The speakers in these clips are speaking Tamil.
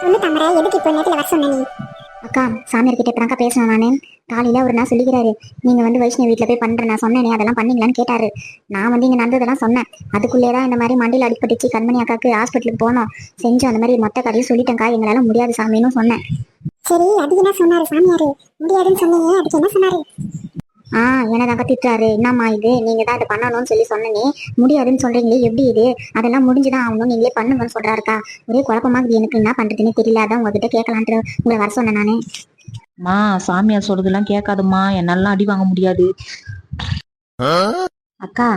சொல்லு தாமரை, எதுக்கு இப்போ நேரத்தில் வர சொன்ன நீ? அக்கா, சாமியார் கிட்ட இப்பதாக்கா பேசணும். நானு காலையில அவர் நான் சொல்லிக்கிறாரு, நீங்க வந்து வைஷ்ணவி வீட்டுல போய் பண்றேன் நான் சொன்னேனே, அதெல்லாம் பண்ணீங்களான்னு கேட்டாரு. நான் வந்து இங்க நடந்ததெல்லாம் சொன்னேன். அதுக்குள்ளேதான் இந்த மாதிரி மண்டியில் அடிப்பட்டுச்சு, கண்மணி அக்காக்கு ஹாஸ்பிட்டலுக்கு போனோம், செஞ்சோம், அந்த மாதிரி மொத்த கதையும் சொல்லிட்டேன்க்கா, எங்களால முடியாது சாமின்னு சொன்னேன். சரி, அதுக்கு என்ன சொன்னாரு சாமியாரு? முடியாதுன்னு சொன்னீங்க, அதுக்கு என்ன சொன்னாரு? என்னதாங்க திட்டாரு, என்னம்மா இது, நீங்க தான் அதை பண்ணணும்னு சொல்லி சொன்னனே, முடியாதுன்னு சொல்றீங்களே, எப்படி இது, அதெல்லாம் முடிஞ்சுதான் ஆகணும், நீங்களே பண்ணுங்கன்னு சொல்றாருக்கா. ஒரே குழப்பமா இருக்குது, எனக்கு என்ன பண்றதுன்னு தெரியல, அதான் உங்ககிட்ட கேட்கலான்ட்டு உங்களை வர சொன்னேன் நானு. மா, சாமியார் சொல்றதெல்லாம் கேட்காதுமா, என்னாலாம் அடி வாங்க முடியாது. அக்கா,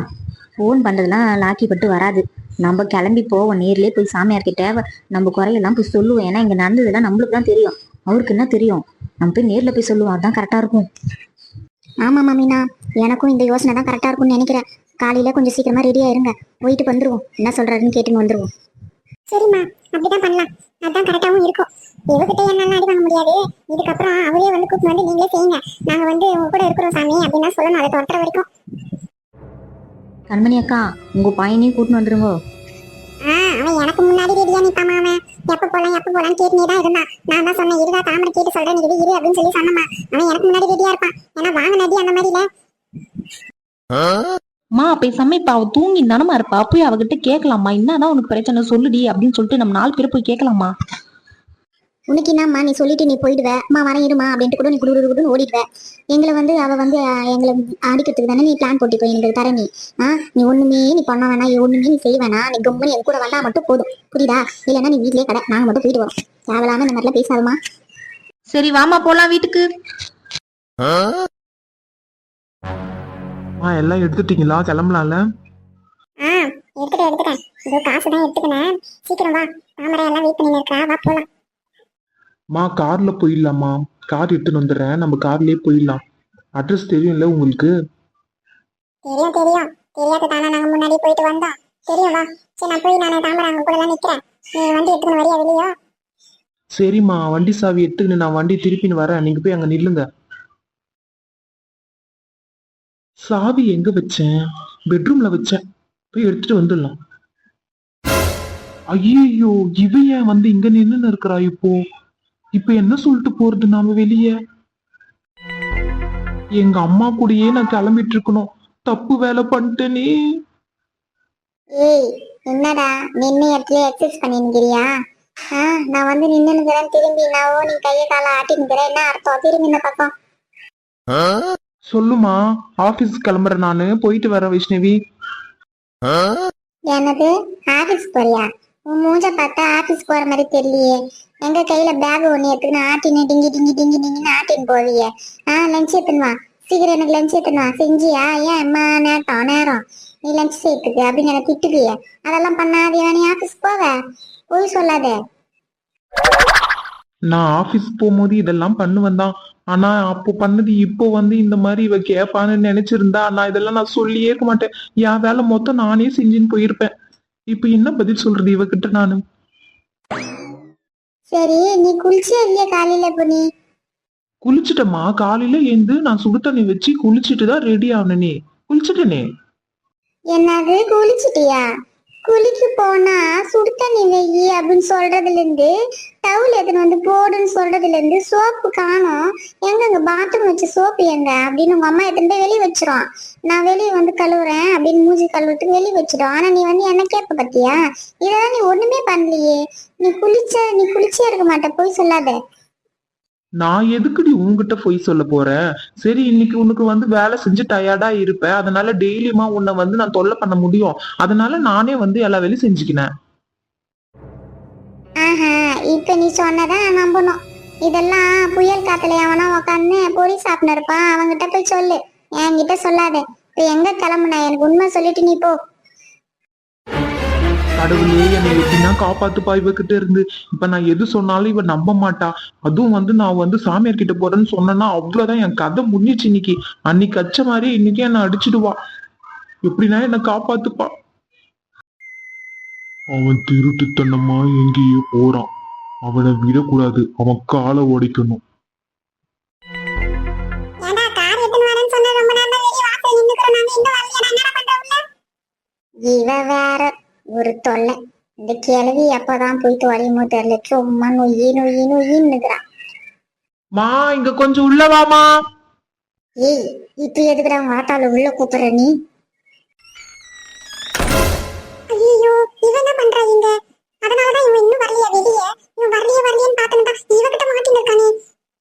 ஃபோன் பண்றதுலாம் லாக்கி பட்டு வராது. நம்ம கிளம்பி போவோம், நேர்லயே போய் சாமியார்கிட்ட நம்ம குறையெல்லாம் போய் சொல்லுவோம். ஏன்னா இங்க நடந்ததெல்லாம் நம்மளுக்கு தான் தெரியும், அவருக்கு என்ன தெரியும். நம்ம போய் நேர்ல போய் சொல்லுவோம், அதான் கரெக்டா இருக்கும். ஆமா மாமினா, எனக்கும் இந்த யோசனை தான் கரெக்டா இருக்கும்னு நினைக்கிறேன். காலையில கொஞ்சம் சீக்கிரமா ரெடியா இருங்க, போயிட்டு வந்துருவோம், என்ன சொல்றாருன்னு கேட்டுன்னு வந்துருவோம். சரிம்மா, அப்படிதான் பண்ணலாம், அதான் கரெக்டாகவும் இருக்கும். இவகிட்ட என்னால அடி வாங்க முடியாது. இதுக்கப்புறம் அவரே வந்து கூப்பிட்டு வந்து நீங்களே செய்யுங்க, நாங்க வந்து உங்க கூட இருக்கிறோம் சாமி அப்படின்னா சொல்லணும், அதை தொடர வரைக்கும். கண்மணி அக்கா, உங்க பையனையும் கூட்டின்னு வந்துருங்க. அவன் எனக்கு முன்னாடி ரெடியா நிப்பாமா. அவன் எப்ப போலான்னு கேட்டுனே தான் இருந்தான். நான் தான் சொன்னேன், இருடா தாமரை கேட்டு சொல்றேன், நீ இரு அப்படின்னு சொல்லி சொன்னமா. அவன் எனக்கு முன்னாடி ரெடியா இருப்பான், ஏன்னா வாங்க நதி அந்த மாதிரி இல்ல. மா, பேசாம இப்ப அவ தூங்கி தானமா இருப்பா, போய் அவகிட்ட கேட்கலாமா, என்னதான் உனக்கு பிரச்சனை சொல்லுடி அப்படின்னு சொல்லிட்டு நம்ம 4 பேர் போய் கேட்கலாமா. உனக்கு என்னம்மா, நீ சொல்லிட்டு நீ போயிடுவ, அம்மா வரேன் இருமா அப்படின்ட்டு கூட நீ குடுன்னு ஓடிடுவ. எங்களை வந்து அவ வந்து எங்களை அடிக்கிறதுக்கு தானே நீ பிளான் போட்டிப்போ எங்களுக்கு தர. நீ ஒண்ணுமே நீ பண்ண வேணாம், ஒண்ணுமே நீ செய்ய வேணாம், நீ கம்பெனி என் கூட வந்தா மட்டும் போதும், புரியுதா? இல்லைன்னா நீ வீட்லயே கடை, நாங்க மட்டும் போயிட்டு வரோம். தேவையில்லாம இந்த மாதிரிலாம் பேசாதமா. சரி வாமா போலாம் வீட்டுக்கு. எல்லாம் எடுத்துட்டீங்களா? கிளம்பலாம்ல? எடுத்துட்டேன். இதோ காசு தான் எடுத்துக்கினேன். சீக்கிரம் வா, தாமரை எல்லாம் வெயிட் பண்ணி இருக்கா, வா போலாம். கார்ல போயிடலாமா? கார் எடுத்துன்னு வந்துடுறேன், நம்ம கார்லயே போயிடலாம். அட்ரஸ் தெரியும்ல உங்களுக்கு? தெரியும் தெரியாத தானே, நாங்க முன்னாடி போயிட்டு வந்தோம், தெரியும் வா. சரி, நான் போய் தாமரை அங்க கூட தான் நிக்கிறேன், நீ வண்டி எடுத்துன்னு வரியா வெளியோ? சரிம்மா, வண்டி சாவி எடுத்துக்கின்னு நான் வண்டி திருப்பின்னு வரேன், நீங்க போய் அங்க நில்லுங்க. சாவி எங்க வச்சேன்? பெட்ரூம்ல வச்சேன், போய் எடுத்துட்டு வந்துடலாம். ஐயோ, இவ ஏன் வந்து இங்க நின்னு இருக்கிறா? இப்ப என்ன சொல்லிட்டு போறது நாம வெளியே? எங்க அம்மா கூடயே நான் கிளம்பிட்டு இருக்கணும், தப்பு வேலை பண்ணிட்டேனே. ஏய், என்னடா நின்னு இடத்துல எக்ஸசைஸ் பண்ணிருக்கிறியா? நான் வந்து நின்னுக்கிறேன், திரும்பி நான் நீ கையை காலை ஆட்டினுக்கிறேன், என்ன அர்த்தம்? திரும்பி இந்த பக்கம் சொல்லுமா. ஆபீஸ் கிளம்புறேன் நானு, போயிட்டு வரேன் வைஷ்ணவி. என்னது, ஆபீஸ் போறியா? உன் மூஞ்ச பார்த்தா ஆபீஸ் போற மாதிரி தெரியலையே. எங்க கையில பேக் ஒண்ணு எடுத்துக்கின்னு ஆட்டின்னு டிங்கி டிங்கி டிங்கி டிங்கின்னு ஆட்டின்னு போவியே. லஞ்ச் எடுத்துன்னு வா, சீக்கிரம் எனக்கு லஞ்ச் எடுத்துன்னு வா. செஞ்சியா? ஏன் அம்மா நேரம் நீ லஞ்ச் செய்யறதுக்கு அப்படின்னு எனக்கு திட்டுவிய. அதெல்லாம் பண்ணாதே, நீ ஆபீஸ் போவ, போய் சொல்லாத. நான் ஆபீஸ் போகும்போது இதெல்லாம் பண்ணுவேன் தான், ஆனா அப்போ பண்ணது இப்போ வந்து இந்த மாதிரி இவ கேப்பான்னு நினைச்சிருந்தா நான் இதெல்லாம் நான் சொல்லியே இருக்க மாட்டேன். என் வேலை மொத்தம் நானே செஞ்சுன்னு போயிருப்பேன். இப்ப என்ன பதில் சொல்றது இவகிட்ட நானு? சரி, நீ குளிச்சியா இல்லையா காலையில? இப்போ நீ குளிச்சுட்டமா, காலையில எழுந்து நான் சுடு தண்ணி வச்சு குளிச்சுட்டு தான் ரெடி ஆனனே, குளிச்சுட்டனே. என்னது குளிச்சிட்டியா? குளிக்க போனா சுடு தண்ணி வெயி அப்படின்னு சொல்றதுல இருந்து, டவுல் எதுன்னு வந்து போடுன்னு சொல்றதுல இருந்து, சோப்பு காணும், எங்க பாத்ரூம் வச்ச சோப்பு எங்க அப்படின்னு உங்க அம்மா எடுத்துட்டு போய் வெளியே வச்சிரும். நான் வெளியே வந்து கழுவுறேன் அப்படின்னு மூஞ்சி கழுவுறதுக்கு வெளியே வச்சிடும். ஆனா நீ வந்து என்ன கேப்ப பத்தியா? இதெல்லாம் நீ ஒண்ணுமே பண்ணலையே. நீ குளிச்சே இருக்க மாட்ட, போய் சொல்லாத. நான் எதுக்குடி உன்கிட்ட போய் சொல்ல போறேன்? சரி, இன்னைக்கு உனக்கு வந்து வேலை செஞ்சு டயர்டா இருப்ப, அதனால டெய்லியுமா உன்னை வந்து நான் தொல்லை பண்ண முடியும், அதனால நானே வந்து எல்லா வேலையும் செஞ்சுக்கினேன். இப்ப நீ சொன்னதான் நான் நம்பணும். இதெல்லாம் புயல் காத்துல எவனா உக்காந்து பொறி சாப்பிட்டு இருப்பான், அவங்கிட்ட போய் சொல்லு, என்கிட்ட சொல்லாத. இப்ப எங்க கிளம்புன எனக்கு உண்மை சொல்லிட்டு நீ போ. கடவுளே, என்னை எப்படின்னா காப்பாத்துப்பா இவகிட்ட இருந்து. இப்ப நான் எது சொன்னாலும் இவ நம்ப மாட்டா. அதுவும் வந்து நான் வந்து சாமியார் கிட்ட போறேன்னு சொன்னேன்னா அவ்வளவுதான், என் கதை முடிஞ்சிச்சு இன்னைக்கு. அன்னைக்கு அச்ச மாதிரி இன்னைக்கு என்ன அடிச்சிடுவா. எப்படின்னா என்ன காப்பாத்துப்பா. அவன் திருட்டுத்தனமா எங்கேயோ போறான், அவனை விடக்கூடாது, அவன் காலை உடைக்கணும். இவ வேற ஒரு தொல்லை. இந்த கிழவி எப்பதான் போயிட்டு வரையுமோ தெரியல, சும்மா நொய்யி நொய்யி நொய்யின்னு இருக்கிறான். மா இங்க கொஞ்சம் உள்ள வாமா. ஏய், இப்ப எதுக்குடா வாட்டால உள்ள கூப்பிடுற நீ? ஐயோ, இவன் என்ன பண்றா இங்க? அதனாலதான் இவன் இன்னும் வரலையா வெளியே? இவன் வரலையேன்னு பார்த்தா இவகிட்ட மாட்டின்னு இருக்கானே.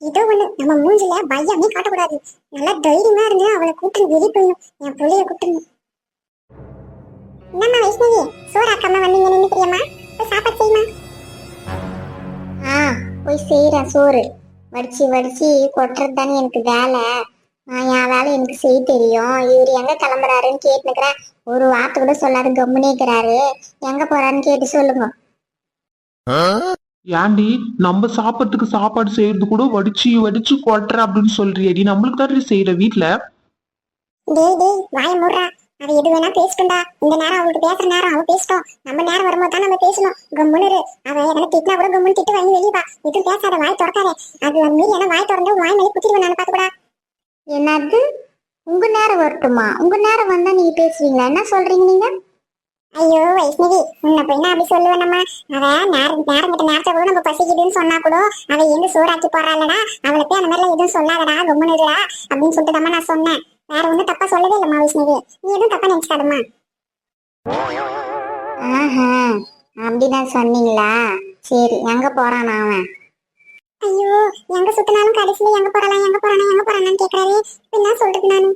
இதோ ஒண்ணு, நம்ம மூஞ்சில பயமே காட்டக்கூடாது. நல்லா தைரியமா இருந்து அவளை கூப்பிட்டு வெளியே போயிடணும். என் பிள்ளைய கூப்பிட்டு. என்னம்மா வைஷ்ணவி, சோறாக்காம வந்தீங்க நினைக்கிறியம்மா? போய் சாப்பாடு செய்யுமா. போய் செய்யறேன். சோறு வடிச்சு வடிச்சு கொட்டுறது தானே எனக்கு வேலை. என் வேலை எனக்கு செய்ய தெரியும். இவர் எங்க கிளம்புறாருன்னு கேட்டுக்கிறேன். ஒரு வார்த்தை கூட சொல்லாத கம்முனே இருக்கிறாரு. எங்க போறாருன்னு கேட்டு சொல்லுங்க. ஏண்டி நம்ம சாப்பிட்றதுக்கு சாப்பாடு செய்யறது கூட வடிச்சு வடிச்சு கொட்டுற அப்படின்னு சொல்றியடி? நம்மளுக்கு தான் செய்யற வீட்டுல. டேய் டேய், வாய மூடுறா. அவ எது வேணா பேசட்டும்டா. இந்த நேரம் அவளுக்கு பேசுற நேரம் அவ பேசட்டும். நம்ம நேரம் வரும்போது தான் நம்ம பேசணும். கம்முன்னு அவ எதனா திட்டினா கூட கம்முன்னு திட்டு வாங்கி வெளியே வா. எதுவும் பேசாத, வாய் திறக்காத. அது மீறி என்ன வாய் திறந்து வாய் மேலே குத்திடுவேன் நான், பாத்துக்கூடா. என்னது? உங்க நேரம் வரட்டுமா? உங்க நேரம் வந்தா நீங்க பேசுவீங்களா? என்ன சொல்றீங்க நீங்க? ஐயோ வைஷ்ணவி, உன்னை போய் நான் அப்படி சொல்லுவேன். நம்ம அவ நேரம் கிட்ட நேரத்தை கூட நம்ம பசிக்குதுன்னு சொன்னா கூட அவ எங்க சோறாக்கி போறாளடா, அவளை போய் அந்த மாதிரிலாம் எதுவும் சொல்லாதடா, கம்முன்னுடா அப்படின்னு சொல்லிட்டு தான் நான் சொன்னேன். வேற ஒன்னும் தப்பா சொல்லவே இல்லம்மா வைஷ்ணவி. நீ எதுவும் தப்பா நினைச்சுக்காதம்மா. அப்படிதான் சொன்னீங்களா? சரி, எங்க போறான் அவன்? ஐயோ, எங்க சுத்தினாலும் கடைசியில எங்க போறானான்னு கேக்குறாரு. என்ன சொல்றது நானு?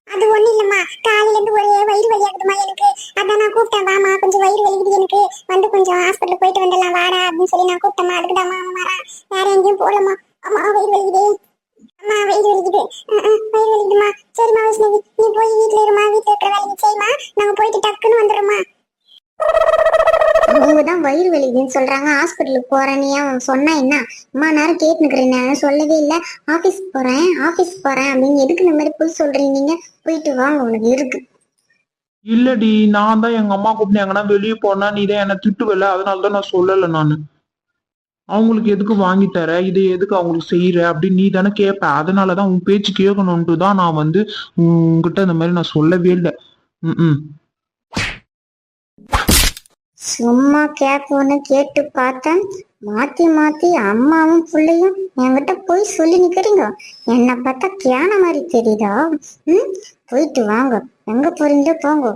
அது ஒண்ணு இல்லம்மா, காலையில இருந்து ஒரே வயிறு வலியாகுதுமா எனக்கு. அதான் நான் கூப்பிட்டேன், வாமா கொஞ்சம் வயிறு வலிக்குது எனக்கு, வந்து கொஞ்சம் ஹாஸ்பிட்டல் போயிட்டு வந்துடலாம் வாடா அப்படின்னு சொல்லி நான் கூப்பிட்டேம்மா. அதுக்குதாம்மா அவன் வரா, வேற எங்கேயும் போகலம்மா. அம்மா வயிறு வலிக்குது, அம்மா வயிறு வலிக்குது, வயிறு வலிக்குதுமா. சரிம்மா வைஷ்ணவி, நீ போய் வீட்டுல இருமா, வீட்டுல இருக்கிற வேலையை செய்யுமா, நாங்க போயிட்டு டக்குன்னு வந்துடுறோம்மா. அவங்கதான் வயிறு வலிக்குதுன்னு சொல்றாங்க, ஹாஸ்பிட்டலுக்கு போறேன்னு அவன் சொன்னா என்ன? அம்மா நேரம் கேட்டுக்கிறேன், சொல்லவே இல்லை. ஆபீஸ் போறேன் அப்படின்னு எதுக்கு இந்த மாதிரி போய் சொல்றீங்க? நீங்க போயிட்டு வாங்க, உனக்கு இருக்கு. இல்லடி, நான் தான் எங்க அம்மா கூப்பிட்டு எங்கன்னா வெளியே போனா நீ தான் என்ன திட்டுவல, அதனாலதான் நான் சொல்லல. நானு அவங்களுக்கு எதுக்கு வாங்கி தர, இதை எதுக்கு அவங்களுக்கு செய்யற அப்படின்னு நீ தானே கேட்ப. அதனாலதான் உன் பேச்சு கேட்கணும்ட்டு தான் நான் வந்து உங்ககிட்ட இந்த மாதிரி நான் சொல்லவே இல்லை. ம். சும்மா கேட்கணும்னு கேட்டு பார்த்தேன், மாத்தி மாத்தி அம்மாவும் பிள்ளையும் என்கிட்ட போய் சொல்லி நிக்கிறீங்க. என்ன பார்த்தா கியான மாதிரி தெரியுதா? போயிட்டு வாங்க, எங்க போறீங்களோ போங்க.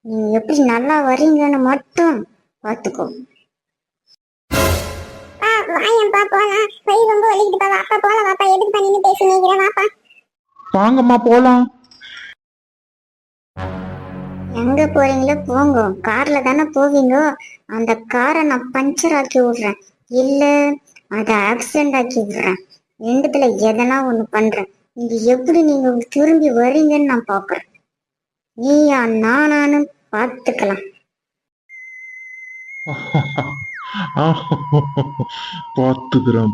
நீங்க எப்படி நல்லா வரீங்கன்னு மட்டும் பாத்துக்கோ. வாங்கம்மா போலாம். எங்க போறீங்களோ போங்க, கார்ல தானே போவீங்க. அந்த காரை நான் பஞ்சர் ஆக்கி விடுறேன், இல்ல அதை ஆக்சிடென்ட் ஆக்கி விடுறேன். ரெண்டுத்துல எதனா ஒண்ணு பண்றேன். நீங்க எப்படி நீங்க திரும்பி வரீங்கன்னு நான் பாக்குறேன். நீயா நானானு பாத்துக்கலாம். பாத்துக்கிறேன்.